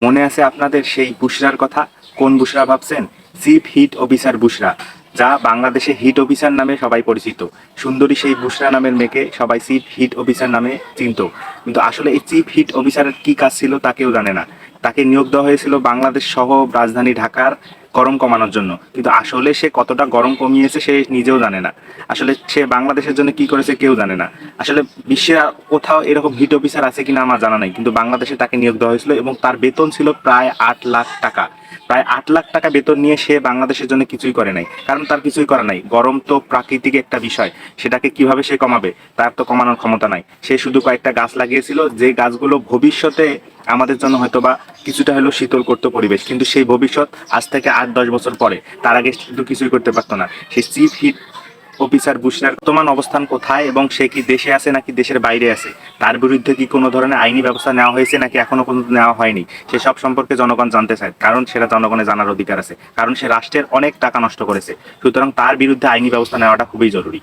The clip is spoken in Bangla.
মনে আছে আপনাদের সেই বুশরার কথা? কোন বুশরা ভাবছেন? চিফ হিট অফিসার বুশরা, যা বাংলাদেশে হিট অফিসার নামে সবাই পরিচিত। সুন্দরী সেই বুশরা নামের মেয়েকে সবাই চিফ হিট অফিসার নামে চিনত। কিন্তু আসলে এই চিফ হিট অফিসারের কি কাজ ছিল তা কেউ জানে না। তাকে নিয়োগ দেওয়া হয়েছিল বাংলাদেশ সহ রাজধানী ঢাকার গরম কমানোর জন্য, কিন্তু আসলে সে কতটা গরম কমিয়েছে সে নিজেও জানে না। আসলে সে বাংলাদেশের জন্য কি করেছে কেউ জানে না। আসলে বিশ্বের কোথাও এরকম হিট অফিসার আছে কিনা আমার জানা নাই, কিন্তু বাংলাদেশে তাকে নিয়োগ দেওয়া হয়েছিল এবং তার বেতন ছিল প্রায় 8 লাখ টাকা। প্রায় 8 লাখ টাকা বেতন নিয়ে সে বাংলাদেশের জন্য কিছুই করে নাই, কারণ তার কিছুই করা নাই। গরম তো প্রাকৃতিক একটা বিষয়, সেটাকে কিভাবে সে কমাবে? তার তো কমানোর ক্ষমতা নাই। সে শুধু কয়েকটা গাছ লাগিয়েছিল, যে গাছগুলো ভবিষ্যতে আমাদের জন্য হয়তো বা কিছুটা হলেও শীতল করতো পরিবেশ, কিন্তু সেই ভবিষ্যৎ আজ থেকে 8-10 বছর পরে। তার আগে কিন্তু কিছুই করতে পারতো না। সেই চিফ হিট অফিসার বুশরার বর্তমান অবস্থান কোথায় এবং সে কি দেশে আছে নাকি দেশের বাইরে আছে? তার বিরুদ্ধে কি কোনো ধরনের আইনি ব্যবস্থা নেওয়া হয়েছে নাকি এখনো পর্যন্ত নেওয়া হয়নি? সেসব সম্পর্কে জনগণ জানতে চায়, কারণ সেটা জনগণের জানার অধিকার আছে, কারণ সে রাষ্ট্রের অনেক টাকা নষ্ট করেছে। সুতরাং তার বিরুদ্ধে আইনি ব্যবস্থা নেওয়াটা খুবই জরুরি।